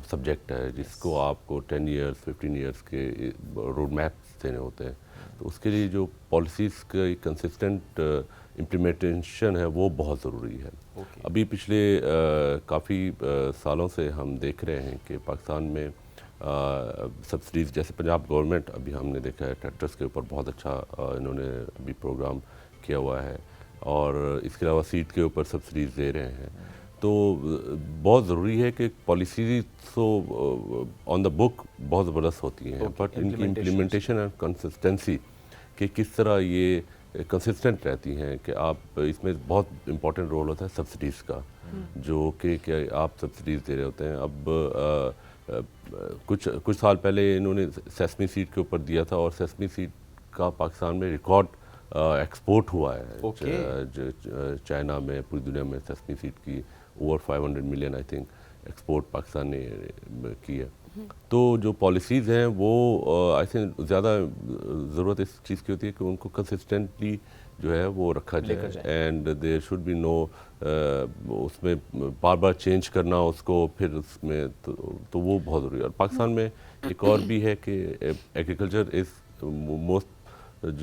سبجیکٹ ہے جس کو آپ کو 10 ایئرس 15 ایئرس کے روڈ میپس دینے ہوتے ہیں. تو اس کے لیے جو پالیسیز کا کنسسٹنٹ امپلیمنٹیشن ہے وہ بہت ضروری ہے. ابھی پچھلے کافی سالوں سے ہم دیکھ رہے ہیں کہ پاکستان میں سبسڈیز جیسے پنجاب گورنمنٹ ابھی ہم نے دیکھا ہے ٹریکٹرز کے اوپر بہت اچھا انہوں نے ابھی پروگرام کیا ہوا ہے, اور اس کے علاوہ سیڈ کے اوپر سبسڈیز دے رہے ہیں. تو بہت ضروری ہے کہ پالیسیز تو آن دا بک بہت زبردست ہوتی ہیں, بٹ ان کی امپلیمنٹیشن اور کنسسٹنسی کہ کس طرح یہ کنسسٹنٹ رہتی ہیں کہ آپ اس میں بہت امپورٹنٹ رول ہوتا ہے سبسڈیز کا, جو کہ آپ سبسڈیز دے رہے ہوتے ہیں. اب کچھ سال پہلے انہوں نے سیسمی سیڈ کے اوپر دیا تھا, اور سیسمی سیڈ کا پاکستان میں ریکارڈ ایکسپورٹ ہوا ہے چائنا میں, پوری دنیا میں سیسمی سیڈ کی over 500 million I think export Pakistan نے کی ہے. تو جو پالیسیز ہیں وہ آئی تھنک زیادہ ضرورت اس چیز کی ہوتی ہے کہ ان کو کنسسٹنٹلی جو ہے وہ رکھا جائے, اینڈ دیر شوڈ بی نو اس میں بار بار چینج کرنا اس کو پھر اس میں تو وہ بہت ضروری ہے. اور پاکستان میں ایک اور بھی ہے کہ ایگریکلچر از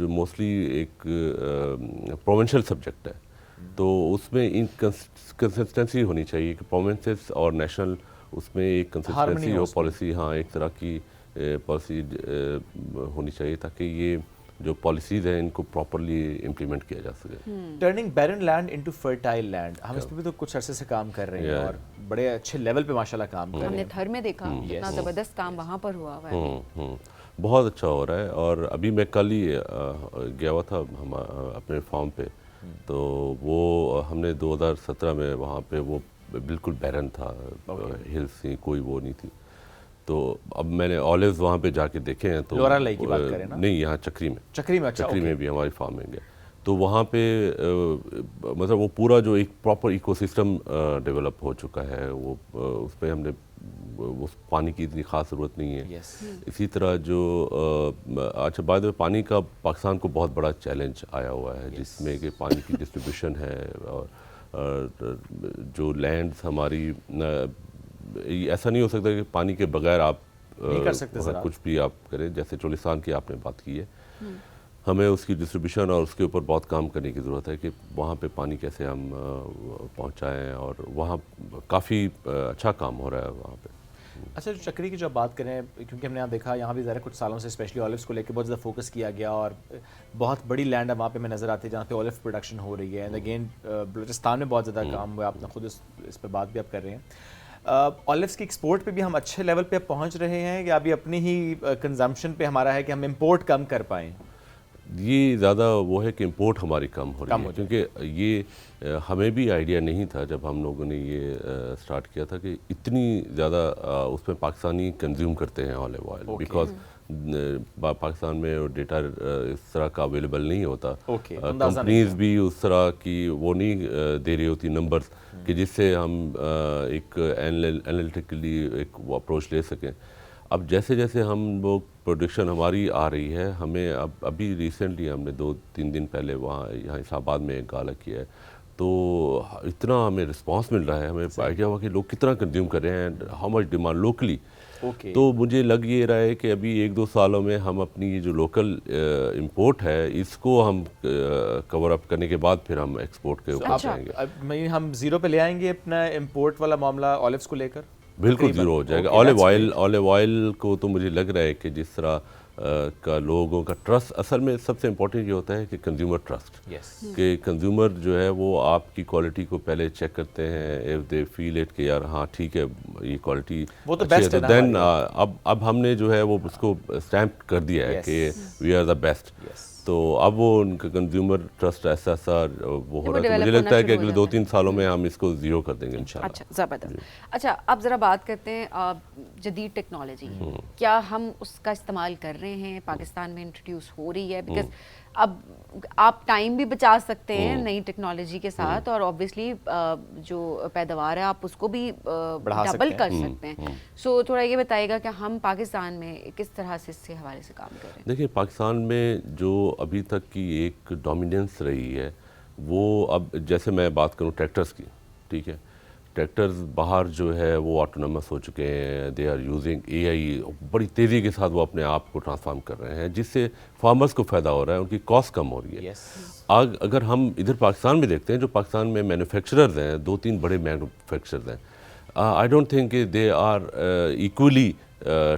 موسٹلی ایک پروونشل سبجیکٹ ہے, تو اس میں کنسسٹنسی ہونی چاہیے کہ پروونسز اور نیشنل اس میں ایک کنسسٹنسی ہو پالیسی, ہاں ایک طرح کی پالیسی ہونی چاہیے تاکہ یہ جو پالیسیز ہیں ان کو پراپرلی امپلیمنٹ کیا جا سکے. Turning barren land into fertile land, ہم اس پہ بھی تو کچھ عرصے سے کام کر رہے ہیں اور بڑے اچھے لیول پہ ماشاءاللہ کام کر رہے ہیں. ہم نے تھر میں دیکھا کتنا زبردست کام وہاں پر ہوا ہوا ہے, بہت اچھا ہو رہا ہے. اور ابھی میں کل ہی گیا ہوا تھا ہم اپنے فارم پہ, تو وہ ہم نے 2017 میں وہاں پہ وہ بالکل بیرن تھا, ہلس تھیں, کوئی وہ نہیں تھی. تو اب میں نے آلیوز وہاں پہ جا کے دیکھے ہیں, تو لورا لائی کی بات کریں نا, نہیں یہاں چکری میں بھی ہماری فارمنگ ہے. تو وہاں پہ مطلب وہ پورا جو ایک پراپر ایکو سسٹم ڈیولپ ہو چکا ہے, وہ اس پہ ہم نے اس پانی کی اتنی خاص ضرورت نہیں ہے. اسی طرح جو اچھا بعد میں پانی کا پاکستان کو بہت بڑا چیلنج آیا ہوا ہے, جس میں کہ پانی کی ڈسٹریبیوشن ہے, اور جو لینڈز ہماری ایسا نہیں ہو سکتا کہ پانی کے بغیر آپ کچھ بھی آپ کریں. جیسے چولستان کی آپ نے بات کی ہے, ہمیں اس کی ڈسٹریبیوشن اور اس کے اوپر بہت کام کرنے کی ضرورت ہے کہ وہاں پہ پانی کیسے ہم پہنچائیں, اور وہاں کافی اچھا کام ہو رہا ہے وہاں پہ. اچھا, جو چکری کی جو بات کریں, کیونکہ ہم نے یہاں دیکھا یہاں بھی ذرا کچھ سالوں سے اسپیشلی آلیوز کو لے کے بہت زیادہ فوکس کیا گیا, اور بہت بڑی لینڈ ہے وہاں پہ ہمیں نظر آتی ہے جہاں پہ آلیو پروڈکشن ہو رہی ہے. اینڈ اگین بلوچستان میں بہت زیادہ کام ہوا ہے, آپ نے خود اس پہ بات بھی آپ کر رہے ہیں. آلیوز کی ایکسپورٹ پہ بھی ہم اچھے لیول پہ پہنچ رہے ہیں, یا ابھی اپنی ہی کنزمپشن پہ ہمارا ہے کہ ہم امپورٹ کم کر پائیں؟ یہ زیادہ وہ ہے کہ امپورٹ ہماری کم ہو رہی ہے, کیونکہ یہ ہمیں بھی آئیڈیا نہیں تھا جب ہم لوگوں نے یہ اسٹارٹ کیا تھا کہ اتنی زیادہ اس میں پاکستانی کنزیوم کرتے ہیں آلیو آئل, بیکاز پاکستان میں ڈیٹا اس طرح کا اویلیبل نہیں ہوتا, کمپنیز بھی اس طرح کی وہ نہیں دے رہی ہوتی نمبرز کہ جس سے ہم ایک انالیٹیکلی ایک اپروچ لے سکیں. اب جیسے جیسے ہم لوگ پروڈکشن ہماری آ رہی ہے, ہمیں ابھی ریسنٹلی ہم نے 2-3 دن پہلے یہاں اسلام آباد میں ایک گالا کیا ہے, تو اتنا ہمیں رسپانس مل رہا ہے, ہمیں آئیڈیا ہوا کہ لوگ کتنا کنزیوم کر رہے ہیں, ہاؤ مچ ڈیمانڈ لوکلی. تو مجھے لگ یہ رہا ہے کہ ابھی 1-2 سالوں میں ہم اپنی جو لوکل امپورٹ ہے اس کو ہم کور اپ کرنے کے بعد پھر ہم ایکسپورٹ کے اوپر جائیں گے. ہم زیرو پہ لے آئیں گے اپنا امپورٹ والا معاملہ آلیوز کو لے کر؟ بالکل زیرو ہو جائے گا. آلیو آئل کو تو مجھے لگ رہا ہے کہ جس طرح کا لوگوں کا ٹرسٹ, اصل میں سب سے امپورٹنٹ یہ ہوتا ہے کہ کنزیومر ٹرسٹ, کہ کنزیومر جو ہے وہ آپ کی کوالٹی کو پہلے چیک کرتے ہیں, اف دے فیل اٹ کہ یار ہاں ٹھیک ہے یہ کوالٹی اچھی ہے, تو دین اب ہم نے جو ہے وہ اس کو اسٹیمپ کر دیا ہے کہ وی آر دا بیسٹ. تو اب وہ ان کا کنزیومر ٹرسٹ ایسا وہ ہو رہا ہے. تو مجھے develop لگتا ہے کہ ہونا اگلے شروع ہو 2-3 سالوں میں ہم اس کو زیرو کر دیں گے انشاءاللہ. اچھا زبردست. اچھا اب ذرا بات کرتے ہیں جدید ٹیکنالوجی, کیا ہم اس کا استعمال کر رہے ہیں؟ پاکستان میں انٹروڈیوس ہو رہی ہے, بیکاز اب آپ ٹائم بھی بچا سکتے ہیں نئی ٹیکنالوجی کے ساتھ, اور اوبویسلی جو پیداوار ہے آپ اس کو بھی ڈبل کر سکتے ہیں. سو تھوڑا یہ بتائیے گا کہ ہم پاکستان میں کس طرح سے اس سے حوالے سے کام کر رہے ہیں؟ دیکھیں پاکستان میں جو ابھی تک کی ایک ڈومیننس رہی ہے وہ, اب جیسے میں بات کروں ٹریکٹرز کی, ٹھیک ہے, ٹریکٹرز باہر جو ہے وہ آٹونومس ہو چکے ہیں. دے آر یوزنگ اے آئی, بڑی تیزی کے ساتھ وہ اپنے آپ کو ٹرانسفارم کر رہے ہیں, جس سے فارمرز کو فائدہ ہو رہا ہے, ان کی کاسٹ کم ہو رہی ہے. اگر ہم ادھر پاکستان میں دیکھتے ہیں, جو پاکستان میں مینوفیکچررز ہیں, 2-3 بڑے مینوفیکچررز ہیں, I don't think they are equally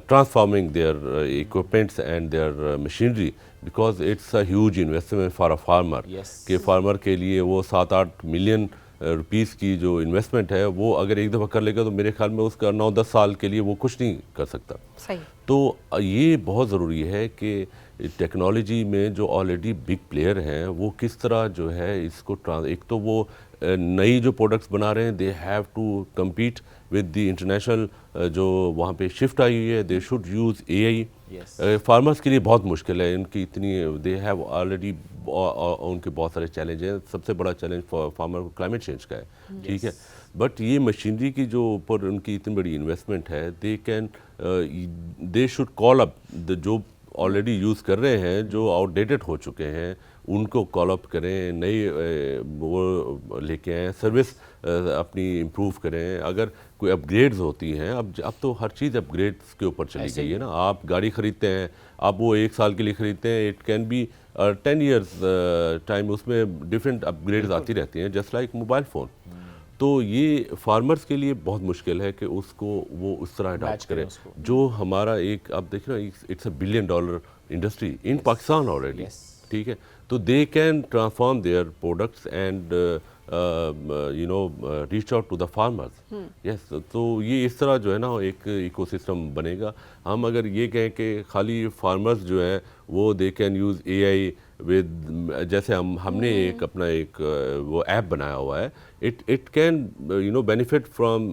transforming their equipments and their machinery, because it's a huge investment for a farmer. کہ فارمر کے لیے وہ 7-8 ملین روپیز کی جو انویسٹمنٹ ہے وہ اگر ایک دفعہ کر لے گا تو میرے خیال میں اس کا 9-10 سال کے لیے وہ کچھ نہیں کر سکتا. تو یہ بہت ضروری ہے کہ ٹیکنالوجی میں جو آلریڈی بگ پلیئر ہیں وہ کس طرح جو ہے اس کو ایک تو وہ نئی جو پروڈکٹس بنا رہے ہیں, they have to compete with the international جو وہاں پہ شفٹ آئی ہوئی ہے, they should use A I. Farmers کے لیے بہت مشکل ہے, ان کی اتنی دے ہیو آلریڈی, ان کے بہت سارے چیلنج ہیں. سب سے بڑا چیلنج فارمر کو کلائمیٹ چینج کا ہے, ٹھیک ہے, بٹ یہ مشینری کی جو اوپر ان کی اتنی بڑی انویسٹمنٹ ہے, دے شوڈ کال اپ جو آلریڈی یوز کر رہے ہیں, جو آؤٹ ڈیٹڈ ہو چکے ہیں, ان کو کال اپ کریں, نئی وہ لے کے آئیں, سروس اپنی امپروو کریں. اگر کوئی اپ گریڈز ہوتی ہیں, اب تو ہر چیز اپ گریڈز کے اوپر چلی گئی ہے نا. آپ گاڑی خریدتے ہیں, آپ وہ 1 سال کے لیے خریدتے ہیں, it can be 10 years time, اس میں ڈفرینٹ اپ گریڈز آتی رہتی ہیں, جسٹ لائک موبائل فون. تو یہ فارمرز کے لیے بہت مشکل ہے کہ اس کو وہ اس طرح اڈاپٹ کرے. جو ہمارا ایک آپ دیکھ رہے ہیں, it's a $1 billion industry in Pakistan already, ٹھیک ہے, تو they can transform their products and reach out to the farmers. Yes, تو یہ اس طرح جو ہے نا ایک ایکو سسٹم بنے گا. ہم اگر یہ کہیں کہ خالی فارمرز جو ہے وہ دے کین یوز اے آئی جیسے ہم نے ایک اپنا ایک وہ ایپ بنایا ہوا ہے, it can benefit from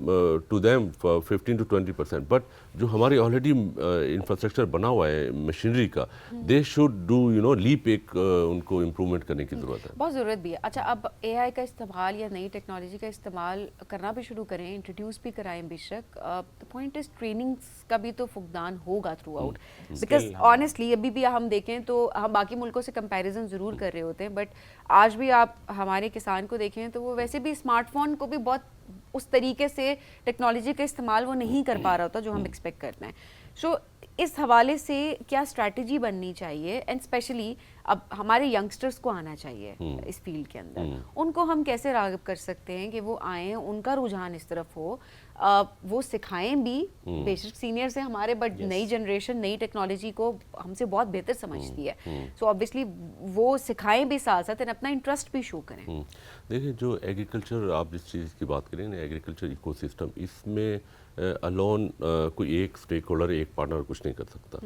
to them 15 to 20%, but جو ہماری آلریڈی انفراسٹرکچر بنا ہوا ہے مشینری کا, دے شوڈ ڈو لیپ, ایک ان کو امپرومنٹ کرنے کی ضرورت ہے, بہت ضرورت بھی ہے. اچھا اب اے آئی کا استعمال یا نئی ٹیکنالوجی کا استعمال کرنا بھی شروع کریں, انٹروڈیوس بھی کرائیں بے شک, پوائنٹ از ٹریننگس کا بھی تو فقدان ہوگا تھرو آؤٹ, بیکاز آنیسٹلی ابھی بھی ہم دیکھیں تو ہم باقی ملکوں سے کمپیریزن ضرور کر رہے ہوتے ہیں, بٹ آج بھی آپ ہمارے کسان کو دیکھیں تو وہ ویسے بھی اسمارٹ فون کو بھی بہت اس طریقے سے ٹیکنالوجی کا استعمال وہ نہیں کر پا رہا ہوتا جو ہم ایکسپیکٹ کرتے ہیں. سو اس حوالے سے کیا اسٹریٹجی بننی چاہیے, اینڈ اسپیشلی اب ہمارے ینگسٹرس کو آنا چاہیے اس فیلڈ کے اندر, ان کو ہم کیسے راغب کر سکتے ہیں کہ وہ آئیں, ان کا رجحان اس طرف ہو, وہ سکھائیں بھی, بے شک سینئر سے ہمارے, بٹ نئی جنریشن نئی ٹیکنالوجی کو ہم سے بہت بہتر سمجھتی ہے, سو آبویسلی وہ سکھائیں بھی ساتھ ساتھ, اپنا انٹرسٹ بھی شو کریں. دیکھیں جو ایگریکلچر, آپ جس چیز کی بات کریں نا, ایگریکلچر ایکو سسٹم, اس میں الون کوئی ایک اسٹیک ہولڈر, ایک پارٹنر کچھ نہیں کر سکتا.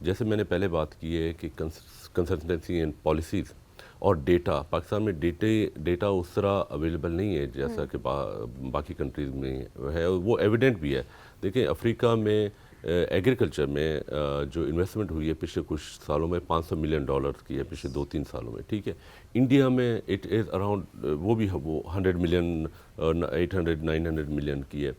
جیسے میں نے پہلے بات کی ہے کہ کنسسٹنسی اینڈ پالیسیز اور ڈیٹا, پاکستان میں ڈیٹا اس طرح اویلیبل نہیں ہے جیسا کہ باقی کنٹریز میں ہے, وہ ایویڈنٹ بھی ہے. دیکھیں افریقہ میں ایگریکلچر میں جو انویسٹمنٹ ہوئی ہے پچھلے کچھ سالوں میں $500 ملین کی ہے, پچھلے 2-3 سالوں میں, ٹھیک ہے. انڈیا میں اٹ از اراؤنڈ وہ بھی وہ 100 ملین 800-900 ملین کی ہے.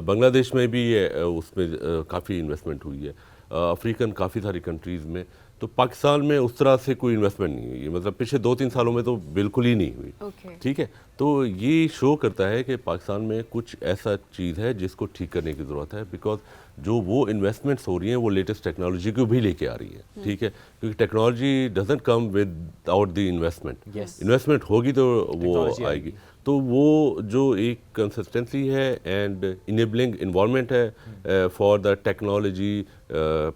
بنگلہ دیش میں بھی اس میں کافی انویسٹمنٹ ہوئی ہے, افریقن کافی ساری کنٹریز میں. تو پاکستان میں اس طرح سے کوئی انویسٹمنٹ نہیں ہوئی, مطلب پچھلے 2-3 سالوں میں تو بالکل ہی نہیں ہوئی, ٹھیک ہے. تو یہ شو کرتا ہے کہ پاکستان میں کچھ ایسا چیز ہے جس کو ٹھیک کرنے کی ضرورت ہے, بیکاز جو وہ انویسٹمنٹس ہو رہی ہیں وہ لیٹسٹ ٹیکنالوجی کو بھی لے کے آ رہی ہے, ٹھیک ہے, کیونکہ technology doesn't come with out the investment. Investment ہوگی تو وہ آئے گی. تو وہ جو ایک کنسسٹنسی ہے اینڈ انیبلنگ انوائرمنٹ ہے for the technology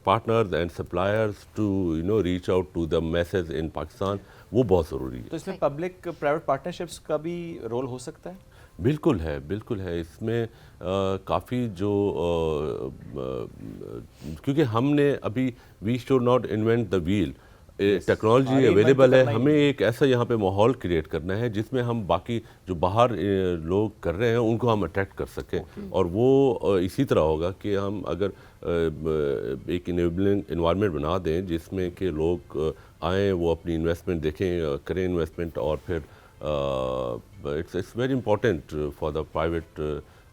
partners and suppliers to reach out to the masses in Pakistan, وہ بہت ضروری ہے. تو اس میں پبلک پرائیویٹ پارٹنرشپس کا بھی رول ہو سکتا ہے؟ بالکل ہے, بالکل ہے. اس میں کافی جو کیونکہ ہم نے ابھی we should not invent the wheel, technology available ہے, ہمیں ایک ایسا یہاں پہ ماحول کریٹ کرنا ہے جس میں ہم باقی جو باہر لوگ کر رہے ہیں ان کو ہم اٹریکٹ کر سکیں, اور وہ اسی طرح ہوگا کہ ہم اگر ایک انیبلنگ انوائرمنٹ بنا دیں جس میں کہ لوگ آئیں, وہ اپنی انویسٹمنٹ دیکھیں, کریں انویسٹمنٹ, اور پھر it's very important for the private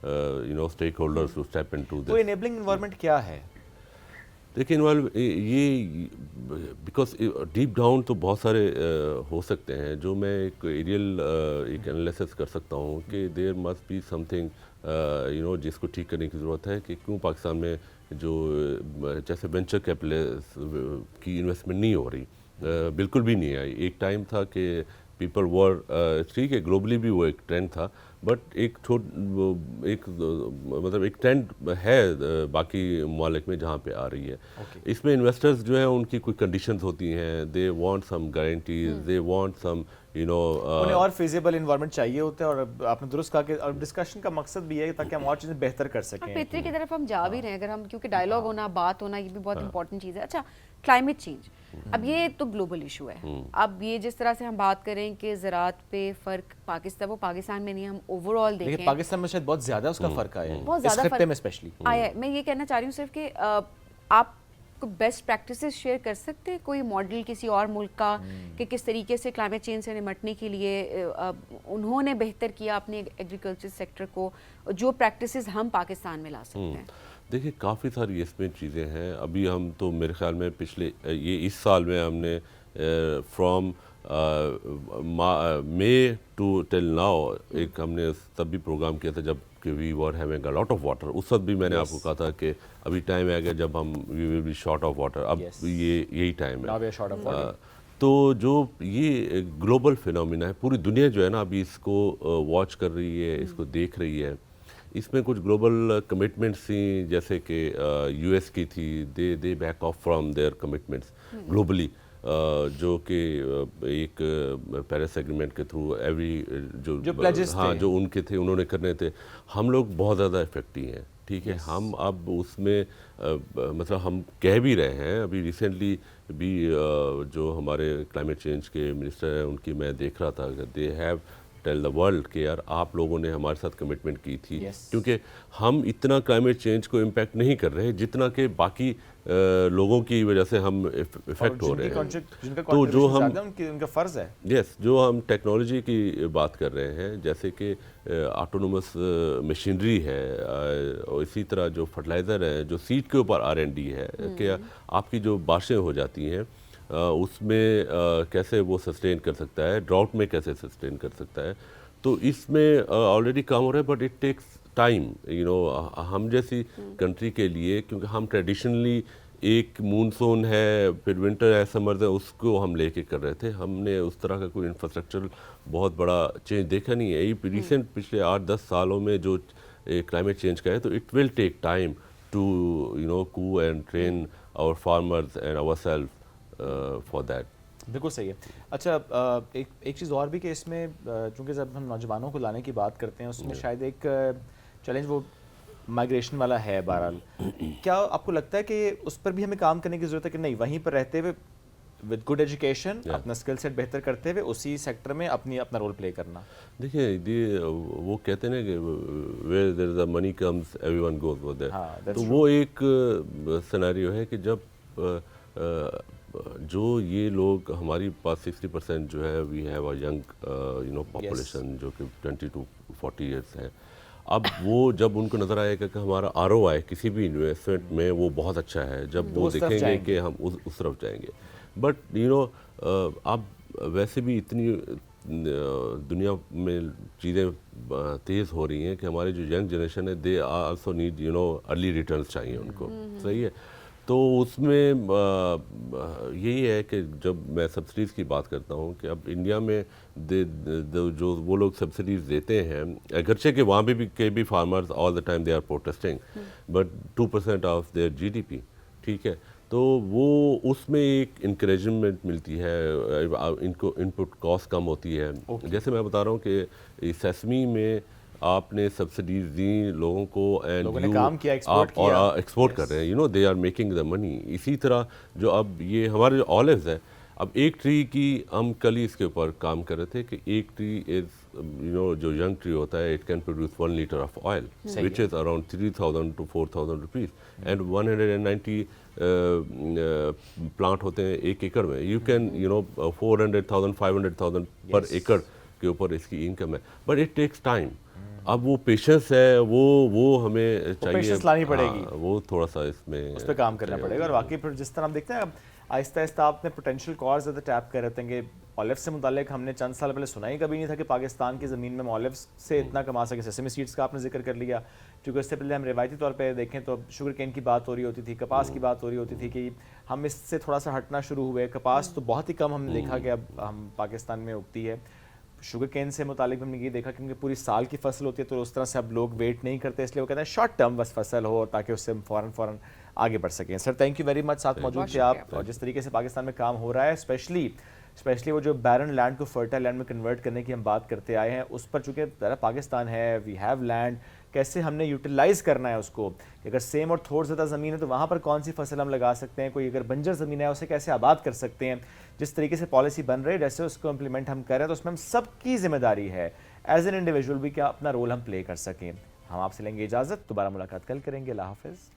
stake holders to step into this. وہ انیبلنگ انوائرمنٹ کیا ہے؟ دیکھیں یہ بیکاز ڈیپ ڈاؤن تو بہت سارے ہو سکتے ہیں, جو میں ایک ایریل ایک انالیسس کر سکتا ہوں کہ there must be something جس کو ٹھیک کرنے کی ضرورت ہے کہ کیوں پاکستان میں جو جیسے وینچر کیپٹل کی انویسٹمنٹ نہیں ہو رہی, بالکل بھی نہیں آئی. ایک ٹائم تھا کہ پیپل ور, ٹھیک ہے گلوبلی بھی وہ ایک ٹرینڈ تھا, بٹ ایک مطلب ایک ٹرینڈ ہے باقی ممالک میں جہاں پہ آ رہی ہے. اس میں انویسٹرز جو ہیں ان کی کوئی کنڈیشنز ہوتی ہیں, they want some guarantees, they want some انہیں اور فیزیبل انوائرمنٹ چاہیے ہوتا ہے, اور آپ نے درست کہا کہ ڈسکشن کا مقصد بھی ہے تاکہ ہم اور چیزیں بہتر کر سکیں. بہتری کی طرف ہم جا بھی رہے ہیں اگر ہم, کیونکہ ڈائلاگ ہونا, بات ہونا, یہ بھی بہت امپورٹنٹ چیز ہے. اچھا, کلائمیٹ چینج, اب یہ تو گلوبل ایشو ہے. اب یہ جس طرح سے ہم بات کریں کہ زراعت پہ فرق وہ پاکستان میں نہیں, ہم اوور آل دیکھیں پاکستان میں شاید بہت زیادہ اس کا فرق آیا ہے, بہت اس زیادہ خطے میں اسپیشلی آیا ہے. میں یہ کہنا چاہ رہی ہوں صرف کہ آپ کو بیسٹ پریکٹسز شیئر کر سکتے ہیں, کوئی ماڈل کسی اور ملک کا, کہ کس طریقے سے کلائمیٹ چینج سے نمٹنے کے لیے انہوں نے بہتر کیا اپنے ایگریکلچر سیکٹر کو, جو پریکٹسز ہم پاکستان میں لا سکتے ہیں؟ دیکھیں کافی ساری اس میں چیزیں ہیں. ابھی ہم تو میرے خیال میں پچھلے اس سال میں ہم نے from May to till now ایک ہم نے تب بھی پروگرام کیا تھا جب کہ we were having a lot of water. اس وقت بھی میں نے آپ کو کہا تھا کہ ابھی ٹائم آ گیا جب ہم we will be short of water. اب یہی ٹائم ہے. تو جو یہ گلوبل فینومینا ہے, پوری دنیا جو ہے نا ابھی اس کو واچ کر رہی ہے, اس کو دیکھ رہی ہے. اس میں کچھ گلوبل کمٹمنٹس تھیں جیسے کہ یو ایس کی تھی, they back off from their commitments globally, جو کہ ایک پیرس ایگریمنٹ کے تھرو ایوری جو ان کے تھے انہوں نے کرنے تھے. ہم لوگ بہت زیادہ افیکٹی ہیں, ٹھیک ہے. ہم اب اس میں مطلب ہم کہہ بھی رہے ہیں, ابھی ریسنٹلی بھی جو ہمارے کلائمیٹ چینج کے منسٹر ہیں ان کی میں دیکھ رہا تھا کہ they have tell the world کہ یار آپ لوگوں نے ہمارے ساتھ کمٹمنٹ کی تھی, کیونکہ ہم اتنا کلائمیٹ چینج کو امپیکٹ نہیں کر رہے جتنا کہ باقی لوگوں کی وجہ سے ہم افیکٹ ہو رہے ہیں. تو جو ہم ان کا فرض ہے, جو ہم ٹیکنالوجی کی بات کر رہے ہیں, جیسے کہ آٹونومس مشینری ہے, اور اسی طرح جو فرٹیلائزر ہے, جو سیڈ کے اوپر R&D ہے, کہ آپ کی جو بارشیں ہو جاتی ہیں اس میں کیسے وہ سسٹین کر سکتا ہے, ڈراؤٹ میں کیسے سسٹین کر سکتا ہے. تو اس میں آلریڈی کام ہو رہا ہے, بٹ اٹ ٹیکس ٹائم. ہم جیسی کنٹری کے لیے, کیونکہ ہم ٹریڈیشنلی ایک مونسون ہے, پھر ونٹر ہے, سمرز ہے, اس کو ہم لے کے کر رہے تھے. ہم نے اس طرح کا کوئی انفراسٹرکچر بہت بڑا چینج دیکھا نہیں ہے. یہ ریسنٹ پچھلے 8-10 سالوں میں جو کلائمیٹ چینج کا ہے, تو it will take time to کو and train our farmers and our self for that. بالکل صحیح ہے. اچھا, ایک چیز اور بھی کہ اس میں چونکہ جب ہم نوجوانوں کو لانے کی بات کرتے ہیں, اس میں شاید ایک چیلنج وہ مائگریشن والا ہے. بہرحال کیا آپ کو لگتا ہے کہ اس پر بھی ہمیں کام کرنے کی ضرورت ہے کہ نہیں, وہیں پر رہتے ہوئے ود گڈ ایجوکیشن اپنا اسکل سیٹ بہتر کرتے ہوئے اسی سیکٹر میں اپنا رول پلے کرنا؟ دیکھیے وہ کہتے ہیں نا کہ where there is a money comes every one goes over there. تو وہ ایک سینیریو ہے کہ جب جو یہ لوگ ہماری پاس 60% جو ہے we have a young population جو کہ 20 to 40 ایئرس ہے. اب وہ جب ان کو نظر آئے گا کہ ہمارا ROI کسی بھی انویسٹمنٹ میں وہ بہت اچھا ہے, جب وہ دیکھیں گے کہ ہم اس طرف جائیں گے. بٹ اب ویسے بھی اتنی دنیا میں چیزیں تیز ہو رہی ہیں کہ ہمارے جو ینگ جنریشن ہے they also need early returns چاہیے ان کو, صحیح ہے. تو اس میں یہی ہے کہ جب میں سبسڈیز کی بات کرتا ہوں کہ اب انڈیا میں جو وہ لوگ سبسڈیز دیتے ہیں, اگرچہ کہ وہاں پہ بھی farmers all the time they are protesting, but 2% of their GDP, ٹھیک ہے. تو وہ اس میں ایک انکریجمنٹ ملتی ہے, ان کو ان پٹ کاسٹ کم ہوتی ہے. جیسے میں بتا رہا ہوں کہ سیسمی میں آپ نے سبسڈیز دیں لوگوں کو, اینڈ آپ ایکسپورٹ کر رہے ہیں, دے آر میکنگ دا منی. اسی طرح جو اب یہ ہمارے جو آلیوز ہے, اب ایک ٹری کی ہم کل ہی اس کے اوپر کام کر رہے تھے کہ ایک ٹری از جو ینگ ٹری ہوتا ہے it can produce 1 litre of oil which is around 3000 to 4000 rupees and 190 plant ہوتے ہیں 1 ایکڑ میں. یو کین 400,000 500,000 پر ایکڑ کے اوپر اس کی انکم ہے, بٹ اٹ ٹیکس ٹائم. اب وہ پیشنس ہے وہ ہمیں چاہیے, پیشنس لانی پڑے گی, وہ تھوڑا سا اس میں اس پہ کام کرنا پڑے گا. اور واقعی پھر جس طرح ہم دیکھتے ہیں اب آہستہ آہستہ آپ نے پوٹینشیل کارز زیادہ ٹیپ کر رہے ہیں کہ اولیوس سے متعلق ہم نے چند سال پہلے سنا ہی کبھی نہیں تھا کہ پاکستان کی زمین میں اولیوس سے اتنا کما سکے. سیسمی سیڈس کا آپ نے ذکر کر لیا, کیونکہ اس سے پہلے ہم روایتی طور پہ دیکھیں تو شوگر کین کی بات ہو رہی ہوتی تھی, کپاس کی بات ہو رہی ہوتی تھی, کہ ہم اس سے تھوڑا سا ہٹنا شروع ہوئے. کپاس تو بہت ہی کم ہم نے دیکھا کہ اب ہم پاکستان میں اگتی ہے. شوگر کین سے متعلق ہم نے یہ دیکھا کہ پوری سال کی فصل ہوتی ہے, تو اس طرح سے اب لوگ ویٹ نہیں کرتے, اس لیے وہ کہتے ہیں شارٹ ٹرم بس فصل ہو تاکہ اس سے فوراً آگے بڑھ سکیں. سر تھینک یو ویری مچ, ساتھ موجود تھے آپ. اور جس طریقے سے پاکستان میں کام ہو رہا ہے اسپیشلی وہ جو بیرن لینڈ کو فرٹائل لینڈ میں کنورٹ کرنے کی ہم بات کرتے آئے ہیں, اس پر چونکہ پاکستان ہے, وی ہیو لینڈ, کیسے ہم نے یوٹیلائز کرنا ہے اس کو, کہ اگر سیم اور تھوڑا زیادہ زمین ہے تو وہاں پر کون سی فصل ہم لگا سکتے ہیں, کوئی اگر بنجر زمین ہے اسے کیسے آباد کر سکتے ہیں. جس طریقے سے پالیسی بن رہی ہے جیسے اس کو امپلیمنٹ ہم کر رہے ہیں, تو اس میں ہم سب کی ذمہ داری ہے ایز این انڈیویجول بھی کہ اپنا رول ہم پلے کر سکیں. ہم آپ سے لیں گے اجازت, دوبارہ ملاقات کل کریں گے. اللہ حافظ.